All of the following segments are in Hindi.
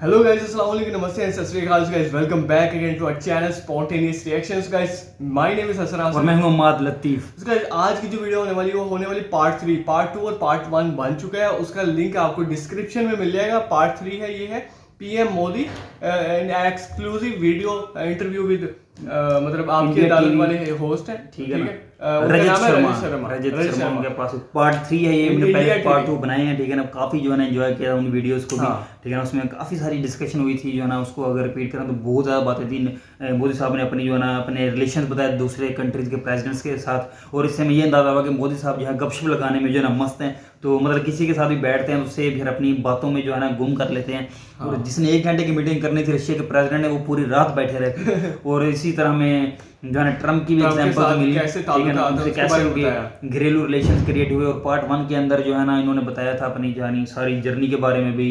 Hello guys, Assalamualaikum, Namaste and Sat Sri Akal guys. Welcome back again to our channel Spontaneous Reactions guys. My name is Hasan और मैं हूं अम्माद लतीफ। तो guys, आज की जो वीडियो होने वाली है वो होने वाली पार्ट 3, पार्ट 2 और पार्ट 1 बन चुका है। उसका लिंक आपको डिस्क्रिप्शन में मिल जाएगा। पार्ट 3 है, ये है PM Modi and exclusive video interview with मतलब आपके अदालत वाले होस्ट हैं, ठीक है, रजत शर्मा के पास पार्ट 3 है। ये मैंने पहले पार्ट 2 बनाए हैं, ठीक है ना। काफी जो है ना एंजॉय किया उन वीडियोस को भी, ठीक है ना। उसमें काफी सारी डिस्कशन हुई थी जो है ना। उसको अगर रिपीट करें तो बहुत ज्यादा बातें थी। मोदी साहब ने अपनी जो है ना अपने रिलेशन बताए दूसरे कंट्रीज के प्रेसिडेंट्स के साथ, और इससे हमें ये अंदाजा हुआ कि मोदी साहब जो है गपशप लगाने में जो है ना मस्त हैं। तो मतलब किसी के साथ भी बैठते हैं उससे फिर अपनी बातों में जो है ना गुम कर लेते हैं। और जिसने 1 घंटे की मीटिंग करनी थी रशिया के प्रेसिडेंट ने, वो पूरी रात बैठे रहे। और इसी तरह में जो है ना ट्रम्प की भी एग्जांपल मिली, ठीक है ना। उनसे कैसे उनके घरेलू रिलेशन क्रिएट हुए। और पार्ट 1 के अंदर जो है ना इन्होंने बताया था अपनी जानी सारी जर्नी के बारे में भी।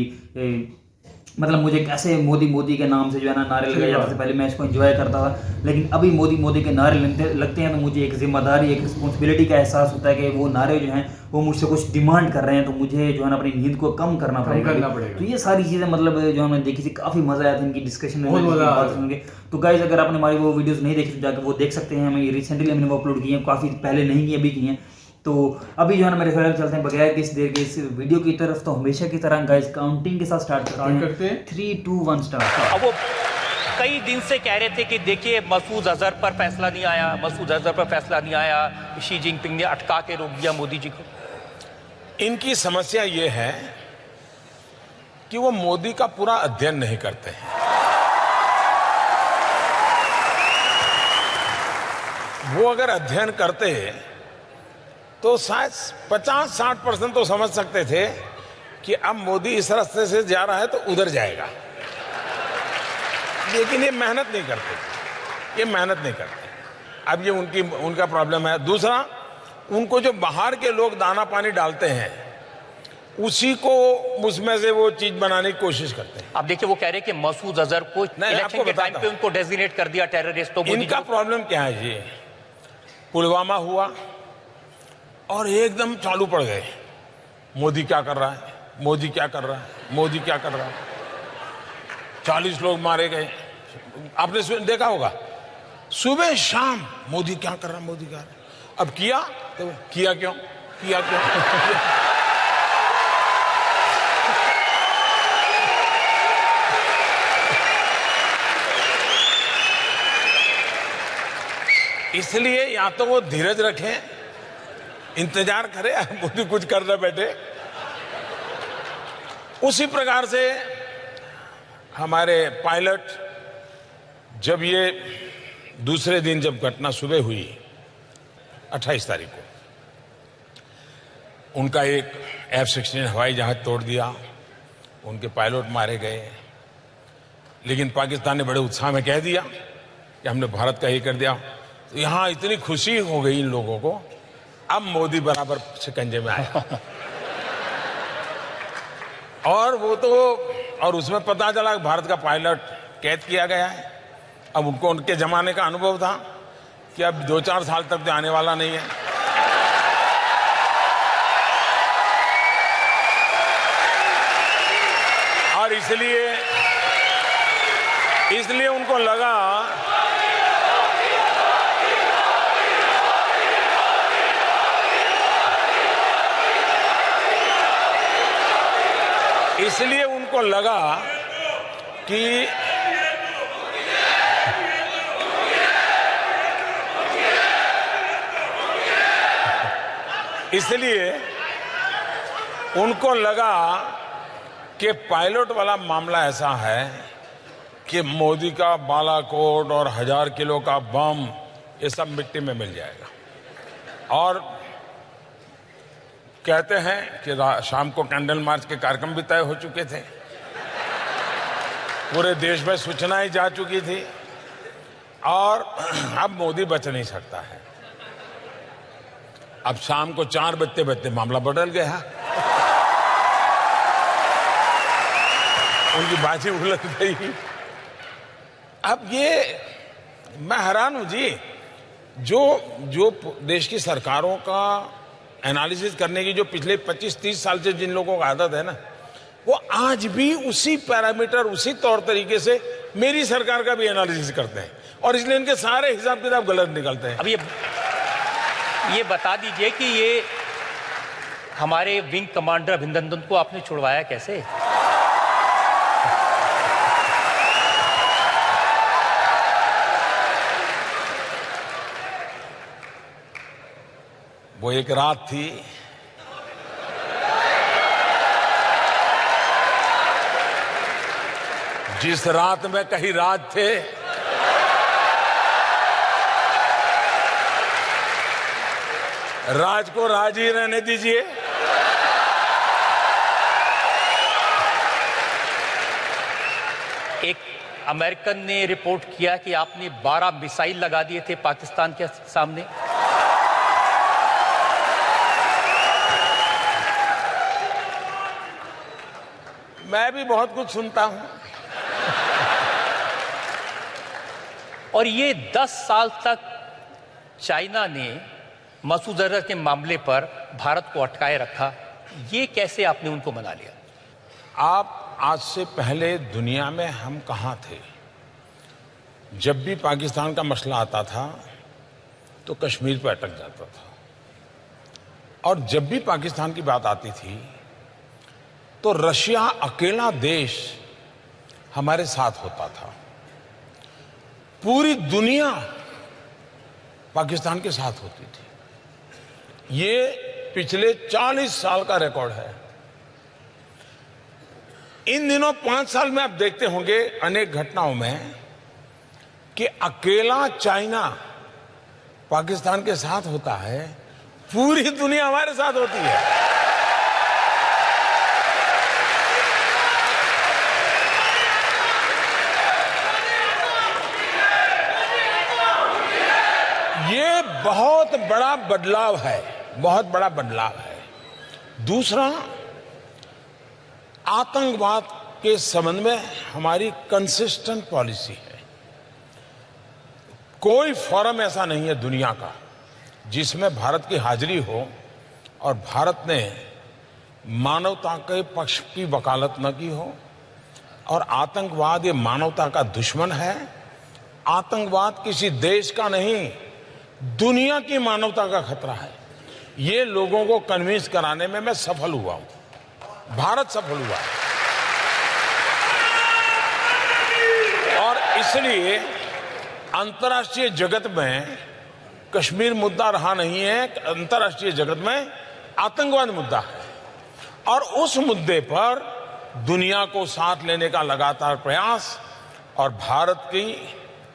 मतलब मुझे कैसे मोदी के नाम से जो है ना नारे लगाए जाते थे। पहले मैं इसको एंजॉय करता था, लेकिन अभी मोदी के नारे लगते हैं तो मुझे एक जिम्मेदारी, एक रिस्पॉन्सिबिलिटी का एहसास होता है कि वो नारे जो हैं वो मुझसे कुछ डिमांड कर रहे हैं, तो मुझे जो है ना अपनी नींद को कम करना पड़ेगा। तो ये सारी चीज़ें मतलब जो हमने देखी थी, काफ़ी मजा आया था इनकी डिस्कशन में, बात सुनेंगे। तो गाइज अगर आपने हमारी वो वीडियोस नहीं देखी तो जाकर वो देख सकते हैं। हमें रिसेंटली हमने वो अपलोड किए हैं, काफ़ी पहले नहीं किए, अभी किए हैं। तो अभी जो है ना मेरे ख्याल चलते हैं बगैर किस देर के इस वीडियो की तरफ। तो हमेशा की तरह गाइस काउंटिंग के साथ स्टार्ट करते हैं। 3, 2, 1 स्टार्ट। अब वो कई दिन से कह रहे थे कि देखिए मसूद अजहर पर फैसला नहीं आया, मसूद अजहर पर फैसला नहीं आया। शी जिनपिंग ने अटका के रोक दिया मोदी जी को। इनकी समस्या ये है कि वो मोदी का पूरा अध्ययन नहीं करते हैं। वो अगर अध्ययन करते तो शायद 50-60% तो समझ सकते थे कि अब मोदी इस रास्ते से जा रहा है तो उधर जाएगा। लेकिन ये मेहनत नहीं करते, अब ये उनका प्रॉब्लम है। दूसरा, उनको जो बाहर के लोग दाना पानी डालते हैं उसी को उसमें से वो चीज बनाने की कोशिश करते हैं। अब देखिए वो कह रहे हैं कि मसूद अजहर को इलेक्शन के टाइम पे उनको डेजिग्नेट कर दिया टेररिस्ट। तो इनका प्रॉब्लम क्या है जी, पुलवामा हुआ और एकदम चालू पड़ गए, मोदी क्या कर रहा है, मोदी क्या कर रहा है, मोदी क्या कर रहा है। 40 लोग मारे गए, आपने देखा होगा सुबह शाम मोदी क्या कर रहा है, मोदी क्या कर रहा है। अब किया तो किया क्यों। इसलिए या तो वो धीरज रखें, इंतजार करें मोदी कुछ कर न बैठे। उसी प्रकार से हमारे पायलट, जब ये दूसरे दिन जब घटना सुबह हुई 28 तारीख को, उनका एक F-16 हवाई जहाज तोड़ दिया, उनके पायलट मारे गए। लेकिन पाकिस्तान ने बड़े उत्साह में कह दिया कि हमने भारत का ये कर दिया। तो यहां इतनी खुशी हो गई इन लोगों को, अब मोदी बराबर शिकंजे में आया। और वो तो, और उसमें पता चला भारत का पायलट कैद किया गया है। अब उनको उनके जमाने का अनुभव था कि अब 2-4 साल तक तो आने वाला नहीं है। और इसलिए उनको लगा कि कि पायलट वाला मामला ऐसा है कि मोदी का बालाकोट और 1000 किलो का बम ये सब मिट्टी में मिल जाएगा। और कहते हैं कि शाम को कैंडल मार्च के कार्यक्रम भी तय हो चुके थे, पूरे देश में सूचनाएं जा चुकी थी, और अब मोदी बच नहीं सकता है। अब शाम को 4 बजते मामला बदल गया, उनकी बाजी उलट गई। अब ये मैं हैरान हूं जी, जो देश की सरकारों का एनालिसिस करने की जो पिछले 25-30 साल से जिन लोगों को आदत है ना, वो आज भी उसी पैरामीटर, उसी तौर तरीके से मेरी सरकार का भी एनालिसिस करते हैं, और इसलिए इनके सारे हिसाब किताब गलत निकलते हैं। अब ये बता दीजिए कि ये हमारे विंग कमांडर अभिनंदन को आपने छुड़वाया कैसे? वो एक रात थी, जिस रात में कहीं राज थे, राज को राज ही रहने दीजिए। एक अमेरिकन ने रिपोर्ट किया कि आपने 12 मिसाइल लगा दिए थे पाकिस्तान के सामने। मैं भी बहुत कुछ सुनता हूं, और ये 10 साल तक चाइना ने मसूद अजहर के मामले पर भारत को अटकाए रखा। ये कैसे आपने उनको मना लिया? आप आज से पहले दुनिया में हम कहां थे? जब भी पाकिस्तान का मसला आता था तो कश्मीर पर अटक जाता था, और जब भी पाकिस्तान की बात आती थी तो रशिया अकेला देश हमारे साथ होता था। पूरी दुनिया पाकिस्तान के साथ होती थी। ये पिछले 40 साल का रिकॉर्ड है। इन दिनों 5 साल में आप देखते होंगे अनेक घटनाओं में कि अकेला चाइना पाकिस्तान के साथ होता है, पूरी दुनिया हमारे साथ होती है। ये बहुत बड़ा बदलाव है, बहुत बड़ा बदलाव है। दूसरा, आतंकवाद के संबंध में हमारी कंसिस्टेंट पॉलिसी है। कोई फोरम ऐसा नहीं है दुनिया का जिसमें भारत की हाजिरी हो और भारत ने मानवता के पक्ष की वकालत न की हो। और आतंकवाद ये मानवता का दुश्मन है। आतंकवाद किसी देश का नहीं, दुनिया की मानवता का खतरा है। ये लोगों को कन्विंस कराने में मैं सफल हुआ हूं, भारत सफल हुआ है। और इसलिए अंतर्राष्ट्रीय जगत में कश्मीर मुद्दा रहा नहीं है, अंतर्राष्ट्रीय जगत में आतंकवाद मुद्दा है। और उस मुद्दे पर दुनिया को साथ लेने का लगातार प्रयास, और भारत की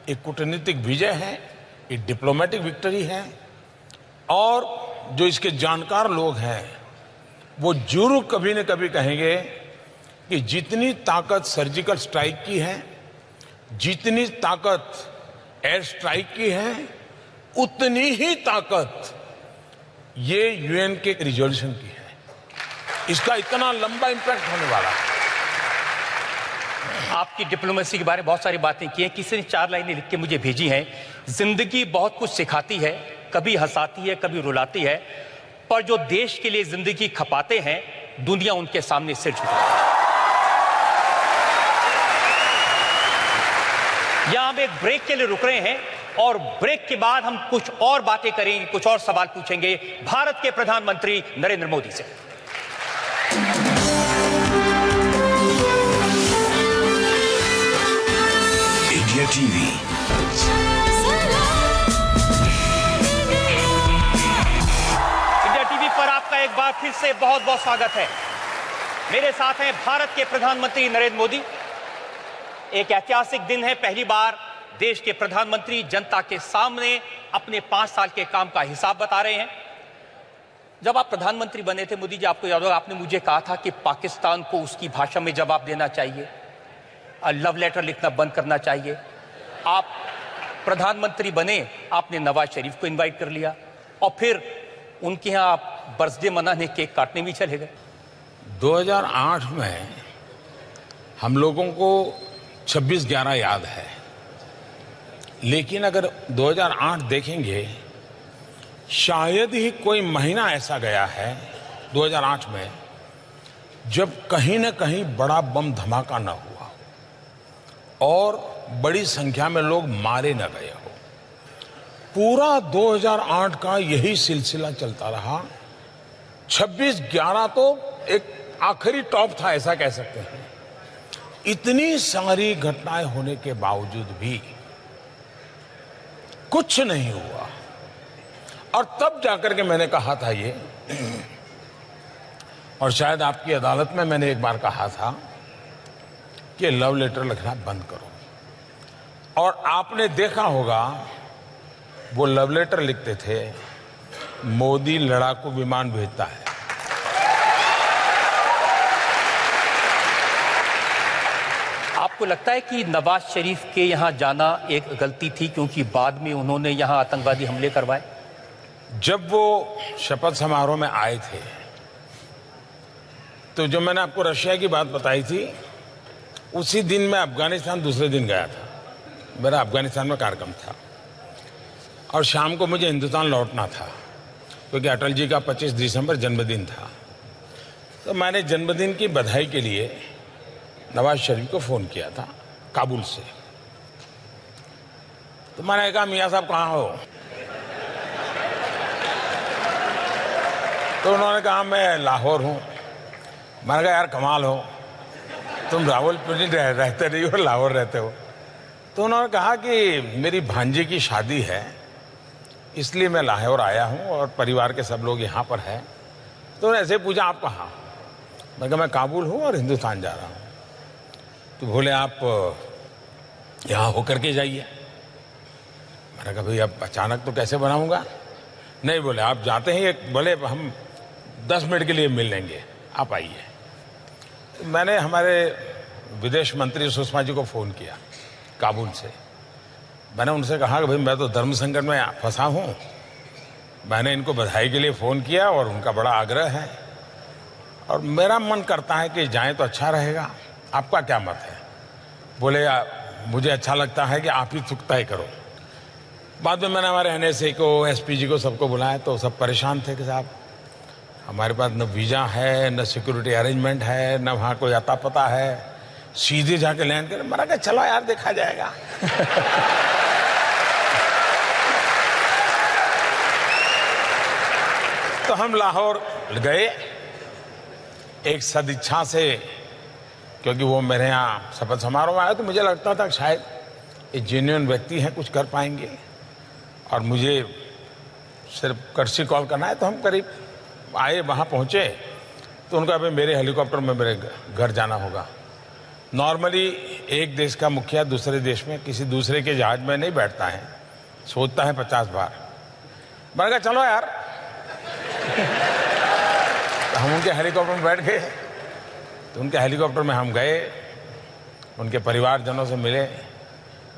एक कूटनीतिक विजय है, एक डिप्लोमेटिक विक्ट्री है। और जो इसके जानकार लोग हैं वो जरूर कभी न कभी कहेंगे कि जितनी ताकत सर्जिकल स्ट्राइक की है, जितनी ताकत एयर स्ट्राइक की है, उतनी ही ताकत ये यूएन के रिजोल्यूशन की है। इसका इतना लंबा इंपैक्ट होने वाला है। आपकी डिप्लोमेसी के बारे में बहुत सारी बातें की हैं। किसी ने 4 लाइनें लिख के मुझे भेजी हैं। जिंदगी बहुत कुछ सिखाती है, कभी हंसाती है, कभी रुलाती है, पर जो देश के लिए जिंदगी खपाते हैं, दुनिया उनके सामने सिर झुकाती है। यहां हम एक ब्रेक के लिए रुक रहे हैं, और ब्रेक के बाद हम कुछ और बातें करेंगे, कुछ और सवाल पूछेंगे भारत के प्रधानमंत्री नरेंद्र मोदी से। इंडिया टीवी पर आपका एक बार फिर से बहुत बहुत स्वागत है। मेरे साथ हैं भारत के प्रधानमंत्री नरेंद्र मोदी। एक ऐतिहासिक दिन है, पहली बार देश के प्रधानमंत्री जनता के सामने अपने 5 साल के काम का हिसाब बता रहे हैं। जब आप प्रधानमंत्री बने थे मोदी जी, आपको याद होगा, आपने मुझे कहा था कि पाकिस्तान को उसकी भाषा में जवाब देना चाहिए, लव लेटर लिखना बंद करना चाहिए। आप प्रधानमंत्री बने, आपने नवाज शरीफ को इनवाइट कर लिया, और फिर उनके यहाँ आप बर्थडे मनाने, केक काटने भी चले गए। 2008 में हम लोगों को 26/11 याद है, लेकिन अगर 2008 देखेंगे, शायद ही कोई महीना ऐसा गया है 2008 में जब कहीं न कहीं बड़ा बम धमाका न हुआ और बड़ी संख्या में लोग मारे न गए हो। पूरा 2008 का यही सिलसिला चलता रहा। 26/11 तो एक आखिरी टॉप था, ऐसा कह सकते हैं। इतनी सारी घटनाएं होने के बावजूद भी कुछ नहीं हुआ। और तब जाकर के मैंने कहा था ये, और शायद आपकी अदालत में मैंने एक बार कहा था कि लव लेटर लिखना बंद करो। और आपने देखा होगा वो लव लेटर लिखते थे, मोदी लड़ाकू विमान भेजता है। आपको लगता है कि नवाज शरीफ के यहां जाना एक गलती थी, क्योंकि बाद में उन्होंने यहां आतंकवादी हमले करवाए? जब वो शपथ समारोह में आए थे तो जो मैंने आपको रशिया की बात बताई थी, उसी दिन मैं अफगानिस्तान दूसरे दिन गया था। मेरा अफगानिस्तान में कार्यक्रम था और शाम को मुझे हिंदुस्तान लौटना था, क्योंकि अटल जी का 25 दिसंबर जन्मदिन था। तो मैंने जन्मदिन की बधाई के लिए नवाज शरीफ को फ़ोन किया था काबुल से। तो मैंने कहा, मियाँ साहब कहाँ हो? तो उन्होंने कहा, मैं लाहौर हूँ। मैंने कहा, यार कमाल हो, तुम रावलपिंडी रहते नहीं हो, लाहौर रहते हो। तो उन्होंने कहा कि मेरी भांजी की शादी है, इसलिए मैं लाहौर आया हूँ और परिवार के सब लोग यहाँ पर हैं। तो उन्होंने ऐसे पूछा, आप कहाँ? मैंने कहा, मैं काबुल हूँ और हिंदुस्तान जा रहा हूँ। तो बोले, आप यहाँ होकर के जाइए। मैंने कहा, भाई अब अचानक तो कैसे बनाऊँगा? नहीं, बोले आप जाते ही बोले हम 10 मिनट के लिए मिल लेंगे, आप आइए। तो मैंने हमारे विदेश मंत्री सुषमा जी को फ़ोन किया काबुल से। मैंने उनसे कहा कि भाई मैं तो धर्म संकट में फंसा हूँ। मैंने इनको बधाई के लिए फ़ोन किया और उनका बड़ा आग्रह है और मेरा मन करता है कि जाएं तो अच्छा रहेगा, आपका क्या मत है? बोले, मुझे अच्छा लगता है कि आप ही तय करो। बाद में मैंने हमारे NSA को, SPG को, सबको बुलाया तो सब परेशान थे कि साहब हमारे पास न वीज़ा है, न सिक्योरिटी अरेंजमेंट है, न वहाँ कोई अता पता है, सीधे जाके लैंड करें। मैंने कहा, चलो यार देखा जाएगा। तो हम लाहौर गए एक सदिच्छा से, क्योंकि वो मेरे यहाँ शपथ समारोह में आया तो मुझे लगता था कि शायद ये जेन्युइन व्यक्ति हैं, कुछ कर पाएंगे और मुझे सिर्फ कर्सी कॉल करना है। तो हम करीब आए, वहाँ पहुँचे तो उनका अभी मेरे हेलीकॉप्टर में मेरे घर जाना होगा। नॉर्मली एक देश का मुखिया दूसरे देश में किसी दूसरे के जहाज में नहीं बैठता है, सोचता है 50 बार। मैंने कहा, चलो यार। तो हम उनके हेलीकॉप्टर में बैठ गए। तो उनके हेलीकॉप्टर में हम गए, उनके परिवारजनों से मिले,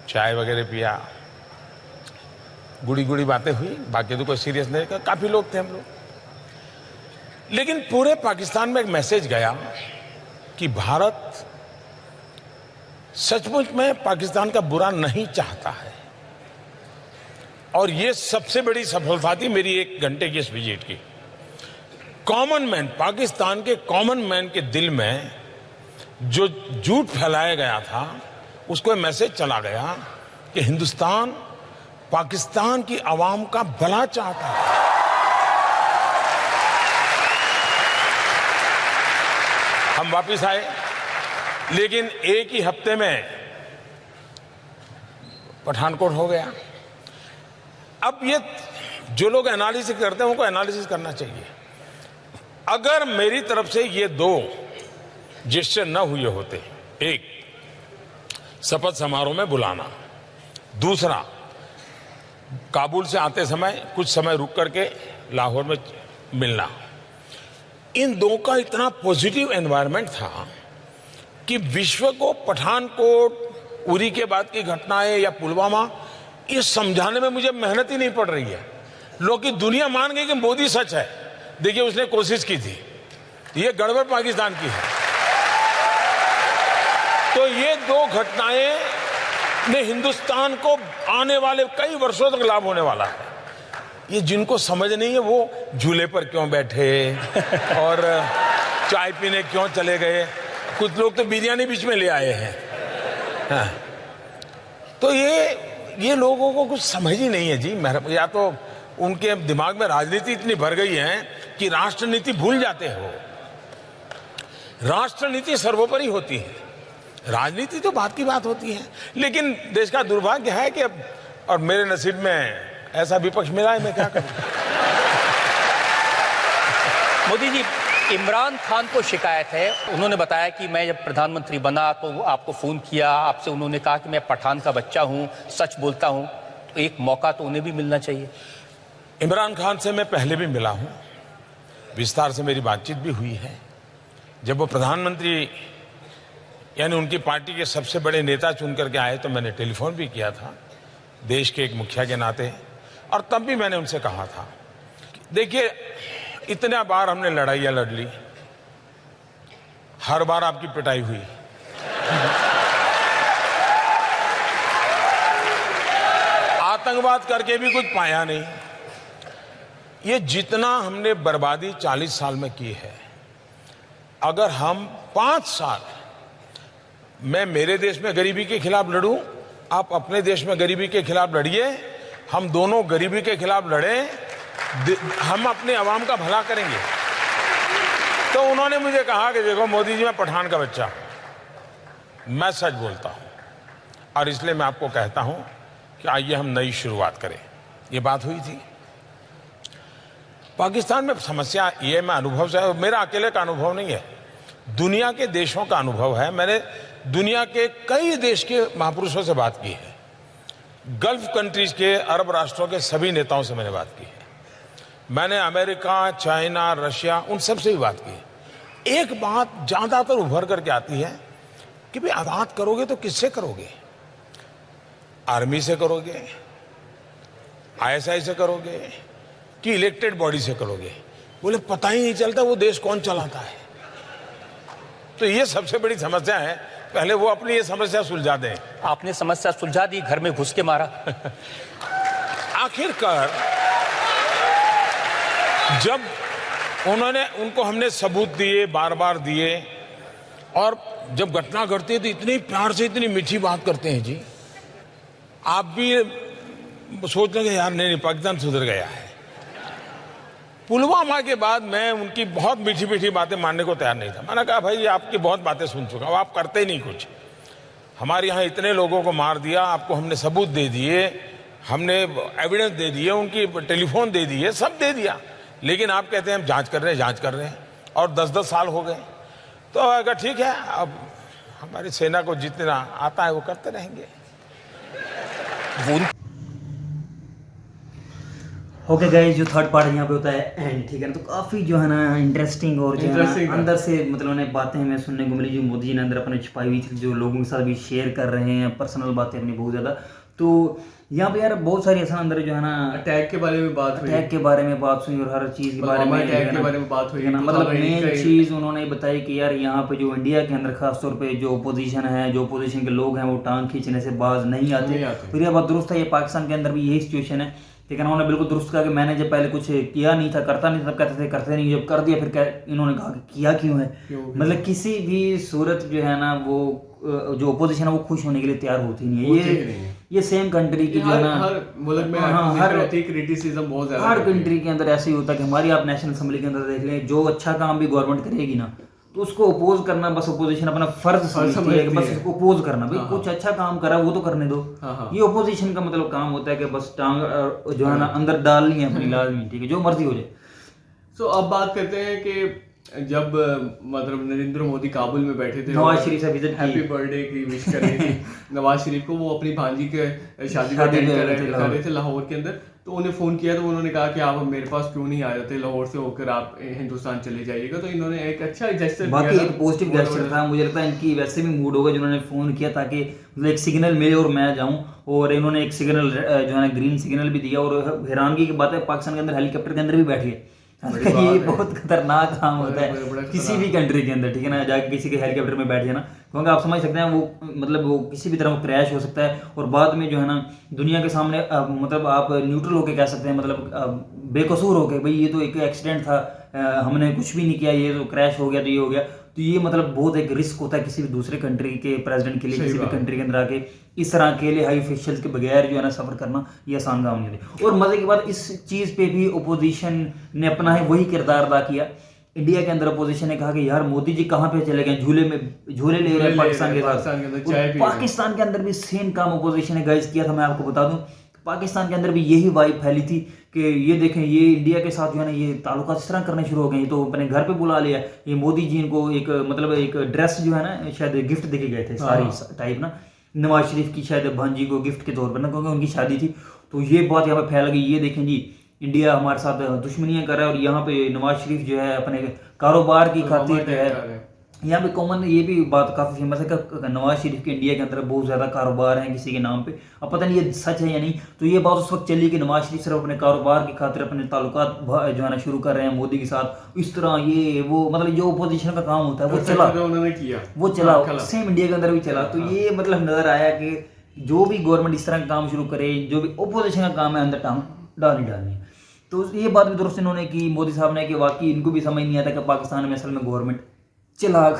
चाय वगैरह पिया, गुड़ी गुड़ी बातें हुई। बाकी तो कोई सीरियस नहीं, काफ़ी लोग थे हम लोग। लेकिन पूरे पाकिस्तान में एक मैसेज गया कि भारत सचमुच में पाकिस्तान का बुरा नहीं चाहता है। और ये सबसे बड़ी सफलता थी मेरी 1 घंटे की इस विजिट की। कॉमन मैन, पाकिस्तान के कॉमन मैन के दिल में जो झूठ फैलाया गया था, उसको मैसेज चला गया कि हिंदुस्तान पाकिस्तान की आवाम का भला चाहता है। हम वापिस आए, लेकिन एक ही हफ्ते में पठानकोट हो गया। अब ये जो लोग एनालिसिस करते हैं उनको एनालिसिस करना चाहिए। अगर मेरी तरफ से ये 2 जेस्चर न हुए होते, एक शपथ समारोह में बुलाना, दूसरा काबुल से आते समय कुछ समय रुक करके लाहौर में मिलना, इन 2 का इतना पॉजिटिव एनवायरनमेंट था कि विश्व को पठानकोट, उरी के बाद की घटनाएं या पुलवामा, ये समझाने में मुझे मेहनत ही नहीं पड़ रही है। लोग की दुनिया मान गई कि मोदी सच है। देखिए, उसने कोशिश की थी, ये गड़बड़ पाकिस्तान की है। तो ये 2 घटनाएं ने हिंदुस्तान को आने वाले कई वर्षों तक लाभ होने वाला है। ये जिनको समझ नहीं है वो झूले पर क्यों बैठे और चाय पीने क्यों चले गए, कुछ लोग तो बिरयानी बीच में ले आए हैं। हाँ। तो ये लोगों को कुछ समझ ही नहीं है जी। या तो उनके दिमाग में राजनीति इतनी भर गई है कि राष्ट्रनीति भूल जाते हो। राष्ट्रनीति सर्वोपरि होती है, राजनीति तो बात की बात होती है। लेकिन देश का दुर्भाग्य है कि अब, और मेरे नसीब में ऐसा विपक्ष मिला है, मैं क्या करूं। मोदी जी, इमरान खान को शिकायत है, उन्होंने बताया कि मैं जब प्रधानमंत्री बना तो आपको फोन किया, आपसे उन्होंने कहा कि मैं पठान का बच्चा हूं, सच बोलता हूं, तो एक मौका तो उन्हें भी मिलना चाहिए। इमरान खान से मैं पहले भी मिला हूं, विस्तार से मेरी बातचीत भी हुई है। जब वो प्रधानमंत्री यानी उनकी पार्टी के सबसे बड़े नेता चुन करके आए तो मैंने टेलीफोन भी किया था देश के एक मुखिया के नाते, और तब भी मैंने उनसे कहा था, देखिए इतना बार हमने लड़ाइयां लड़ ली, हर बार आपकी पिटाई हुई। आतंकवाद करके भी कुछ पाया नहीं। ये जितना हमने बर्बादी 40 साल में की है, अगर हम 5 साल मैं मेरे देश में गरीबी के खिलाफ लड़ूं, आप अपने देश में गरीबी के खिलाफ लड़िए, हम दोनों गरीबी के खिलाफ लड़ें, हम अपने अवाम का भला करेंगे। तो उन्होंने मुझे कहा कि देखो मोदी जी, मैं पठान का बच्चा, मैं सच बोलता हूं, और इसलिए मैं आपको कहता हूं कि आइए हम नई शुरुआत करें। ये बात हुई थी। पाकिस्तान में समस्या ये मैं अनुभव से, मेरा अकेले का अनुभव नहीं है, दुनिया के देशों का अनुभव है। मैंने दुनिया के कई देश के महापुरुषों से बात की है, गल्फ कंट्रीज के, अरब राष्ट्रों के सभी नेताओं से मैंने बात की है, मैंने अमेरिका, चाइना, रशिया, उन सब से भी बात की है। एक बात ज्यादातर उभर करके आती है कि भाई आज़ाद करोगे तो किससे करोगे? आर्मी से करोगे, आईएसआई से करोगे, कि इलेक्टेड बॉडी से करोगे? बोले पता ही नहीं चलता वो देश कौन चलाता है। तो ये सबसे बड़ी समस्या है, पहले वो अपनी ये समस्या सुलझा दें। आपने समस्या सुलझा दी, घर में घुस के मारा। आखिरकार जब उनको हमने सबूत दिए, बार बार दिए, और जब घटना घटती है तो इतनी प्यार से, इतनी मीठी बात करते हैं जी, आप भी सोच लेंगे यार नहीं पाकिस्तान सुधर गया है। पुलवामा के बाद मैं उनकी बहुत मीठी मीठी बातें मानने को तैयार नहीं था। मैंने कहा भाई आपकी बहुत बातें सुन चुका हूं, आप करते ही नहीं कुछ। हमारे यहाँ इतने लोगों को मार दिया, आपको हमने सबूत दे दिए, हमने एविडेंस दे दिए, उनकी टेलीफोन दे दिए, सब दे दिया, लेकिन आप कहते हैं हम जांच कर रहे हैं, और 10-10 साल हो गए। तो अगर ठीक है, अब हमारी सेना को जितना आता है वो करते रहेंगे। ओके गाइस, जो थर्ड पार्ट यहाँ पे होता है एंड, ठीक है ना, तो काफ़ी जो है ना इंटरेस्टिंग और जो है ना अंदर से मतलब उन्हें बातें हमें सुनने को मिली जो मोदी जी ने अंदर अपने छुपाई हुई थी, जो लोगों के साथ भी शेयर कर रहे हैं पर्सनल बातें अपनी बहुत ज़्यादा। तो यहाँ पे यार बहुत सारी ऐसा अंदर जो है ना अटैक के बारे में बात हुई, अटैक के बारे में बात हुई, और हर चीज़ के बारे में, अटैक के बारे में बात हुई, ना, मतलब मेन चीज़ उन्होंने बताई कि यार यहाँ पे जो इंडिया के अंदर खासतौर पे जो अपोजिशन है, जो अपोजिशन के लोग हैं, वो टांग खींचने से बाज नहीं आते। तो ये बात दुरुस्त है, ये पाकिस्तान के अंदर भी यही सिचुएशन है, ठीक है ना। उन्होंने बिल्कुल दुरुस्त कहा कि मैंने जब पहले कुछ किया नहीं था, करता नहीं था, तब कहते थे करते नहीं, जब कर दिया फिर क्या, इन्होंने कहा कि किया क्यों है। मतलब किसी भी सूरत जो है ना, वो जो अपोजिशन है वो खुश होने के लिए तैयार होती नहीं है। ये सेम कंट्री की जो है ना, हर मुल्क में हर क्रिटिसिज्म बहुत ज्यादा, हर कंट्री के अंदर ऐसे ही होता है कि हमारी आप नेशनल असेंबली के अंदर देख लें, जो अच्छा काम भी गवर्नमेंट करेगी ना, तो उसको अपोज करना, बस अपोजिशन अपना फर्ज समझती है कि बस उसको अपोज करना, भाई कुछ अच्छा काम करा वो तो करने दो। ये अपोजिशन का मतलब काम होता है कि बस टांग जो है ना अंदर डालनी है अपनी, लाजमी, ठीक है, जो मर्जी हो जाए। सो अब बात करते हैं कि जब मतलब नरेंद्र मोदी काबुल में बैठे थे, नवाज शरीफ से विजिट हैप्पी बर्थडे की विश कर रही थी नवाज शरीफ को, वो अपनी भांजी के शादी कर रहे थे लाहौर के अंदर। तो उन्हें फ़ोन किया तो उन्होंने कहा कि आप मेरे पास क्यों नहीं आ जाते, लाहौर से होकर आप हिंदुस्तान चले जाइएगा। तो इन्होंने एक अच्छा जेस्चर, बाकी एक पॉजिटिव जेस्चर था। मुझे लगता है इनकी वैसे भी मूड होगा, जिन्होंने फ़ोन किया ताकि मतलब एक सिग्नल मिले और मैं जाऊं, और इन्होंने एक सिग्नल जो है ग्रीन सिग्नल भी दिया। और हैरानगी की बात है, पाकिस्तान के अंदर हेलीकॉप्टर के अंदर भी बैठ गए। ये बहुत खतरनाक काम होता है किसी भी कंट्री के अंदर, ठीक है ना, जाके किसी के हेलीकॉप्टर में बैठ जाना, क्योंकि आप समझ सकते हैं वो मतलब वो किसी भी तरह क्रैश हो सकता है, और बाद में जो है ना दुनिया के सामने मतलब आप न्यूट्रल होके कह सकते हैं, मतलब बेकसूर होके, भाई ये तो एक एक्सीडेंट था, हमने कुछ भी नहीं किया, ये तो क्रैश हो गया तो ये हो गया, तो ये मतलब बहुत एक रिस्क होता है किसी भी दूसरे कंट्री के प्रेसिडेंट के लिए, किसी भी कंट्री के अंदर आके इस तरह अकेले हाई ऑफिशियल्स के बगैर जो है ना सफर करना ये आसान काम नहीं होता। और मजे की बात, इस चीज पे भी ओपोजिशन ने अपना है वही किरदार अदा किया। इंडिया के अंदर अपोजिशन ने कहा कि यार मोदी जी कहाँ पे चले गए, झूले ले रहे हैं पाकिस्तान के साथ। पाकिस्तान के अंदर भी सेम काम अपोजिशन ने गाइस किया था। मैं आपको बता दूं पाकिस्तान के अंदर भी यही वाइब फैली थी कि ये देखें ये इंडिया के साथ जो है ना ये ताल्लुकात इस तरह करने शुरू हो गए, तो अपने घर पे बुला लिया। ये मोदी जी इनको एक मतलब एक ड्रेस जो है ना शायद गिफ्ट देके गए थे, सारी टाइप ना, नवाज शरीफ की शायद भांजी को गिफ्ट के तौर पर ना, क्योंकि उनकी शादी थी। तो ये बात यहाँ पे फैल गई, ये देखें जी इंडिया हमारे साथ दुश्मनियां कर रहा है और यहाँ पे नवाज शरीफ जो है अपने कारोबार की खातिर जो है, यहाँ पे कॉमन ये भी बात काफ़ी फेमस है कि नवाज शरीफ के इंडिया के अंदर बहुत ज़्यादा कारोबार हैं किसी के नाम पे। अब पता नहीं ये सच है या नहीं, तो ये बात उस वक्त चली कि नवाज शरीफ सिर्फ अपने कारोबार की खातिर अपने ताल्लुकात जो है ना शुरू कर रहे हैं मोदी के साथ, इस तरह ये वो मतलब जो अपोजिशन का काम होता है वो चला, उन्होंने किया वो चला, सेम इंडिया के अंदर भी चला। तो ये मतलब नज़र आया कि जो भी गवर्नमेंट इस तरह का काम शुरू करे, जो भी अपोजिशन का काम है अंदर टांग डालनी। तो ये बात भी दुरुस्त इन्होंने की मोदी साहब ने कि वाकई इनको भी समझ नहीं आता कि पाकिस्तान में असल में गवर्नमेंट चलाक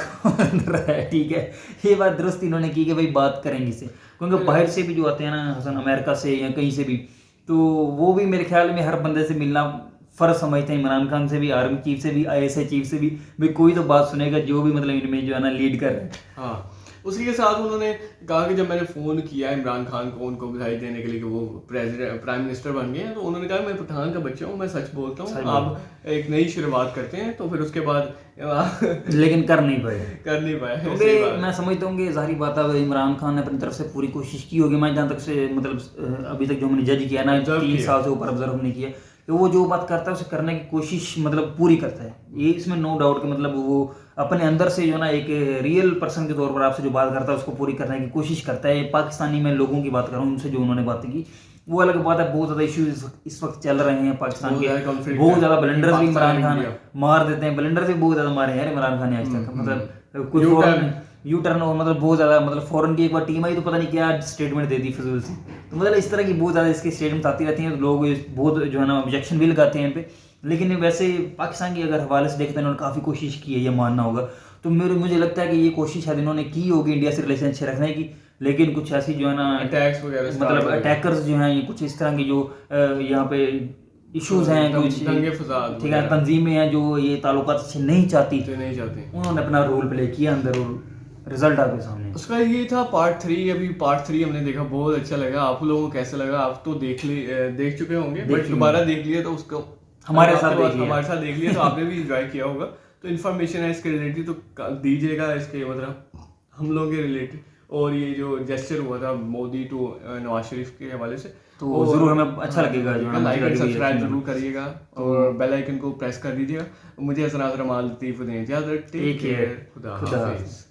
है, ठीक है। ये बात दुरुस्त इन्होंने की कि भाई बात करेंगे इससे, क्योंकि बाहर से भी जो आते हैं ना हसन, अमेरिका से या कहीं से भी, तो वो भी मेरे ख्याल में हर बंदे से मिलना फ़र्ज समझते हैं। इमरान खान से भी, आर्मी चीफ से भी, ISI चीफ से भी, भाई कोई तो बात सुनेगा जो भी मतलब इनमें जो है ना लीड कर रहे हैं। हाँ, उसी के साथ उन्होंने कहा कि जब मैंने फ़ोन किया इमरान खान को उनको बधाई देने के लिए कि वो प्राइम मिनिस्टर बन गए हैं, तो उन्होंने कहा मैं पठान का बच्चा हूँ, मैं सच बोलता हूँ, आप एक नई शुरुआत करते हैं। तो फिर उसके बाद लेकिन कर नहीं पाए क्योंकि मैं समझता हूँ कि जाहिर बात है इमरान खान ने अपनी तरफ से पूरी कोशिश की होगी। मैं जहाँ तक से मतलब अभी तक जो मैंने जज किया ना 3 साल से ऊपर ऑब्जर्व नहीं किया, तो वो जो बात करता है उसे करने की कोशिश मतलब पूरी करता है, ये इसमें नो डाउट कि मतलब वो अपने अंदर से जो ना एक रियल पर्सन के तौर पर आपसे जो बात करता है उसको पूरी करने की कोशिश करता है। पाकिस्तानी में लोगों की बात कर रहा हूँ, उनसे जो उन्होंने बातें की वो अलग बात है। बहुत ज़्यादा इश्यूज इस वक्त चल रहे हैं पाकिस्तान के, बहुत ज़्यादा ब्लंडर्स भी इमरान खान मार देते हैं, ब्लंडर्स भी बहुत ज़्यादा मारे हैं इमरान खान ने आज तक, मतलब कोई यू टर्न हो, मतलब बहुत ज़्यादा, मतलब फॉरेन की एक बार टीम आई तो पता नहीं क्या स्टेटमेंट दे दी फिजूल से। तो मतलब इस तरह की बहुत ज़्यादा इसकी स्टेटमेंट आती रहती हैं, लोग बहुत जो है ना ऑब्जेक्शन भी लगाते हैं इन पे। लेकिन वैसे पाकिस्तान की अगर हवाले से देखते हैं इन्होंने काफ़ी कोशिश की है, ये मानना होगा। तो मुझे लगता है कि ये कोशिश शायद इन्होंने की होगी इंडिया से रिलेशन अच्छे रखने की, लेकिन कुछ ऐसी जो है ना अटैक्स वगैरह मतलब अटैकर्स जो हैं, ये कुछ इस तरह की जो यहाँ पे इश्यूज हैं, कुछ ठीक है तंजीमें हैं जो ये ताल्लुकात अच्छे नहीं चाहती, उन्होंने अपना रोल प्ले किया अंदर और रिजल्ट आपके सामने। उसका ये था पार्ट 3। अभी पार्ट 3 हमने देखा, बहुत अच्छा लगा। आप लोगों को कैसा लगा? आप तो देख चुके होंगे, बट दोबारा देख लिया तो उसको हमारे साथ देख लिया तो आपने भी एंजॉय किया होगा। तो इन्फॉर्मेशन है इसके रिलेटेड तो दीजिएगा, इसके मतलब हम लोगों के रिलेटेड। और ये जो जेस्चर हुआ था मोदी टू नवाज शरीफ के हवाले से, तो जरूर हमें अच्छा लगेगा, जो लाइक एंड सब्सक्राइब जरूर करिएगा और बेल आइकन को प्रेस कर दीजिएगा। मुझे हसन आजरा माल लतीफ दें इजाजत, टेक केयर, खुदा हाफिज़।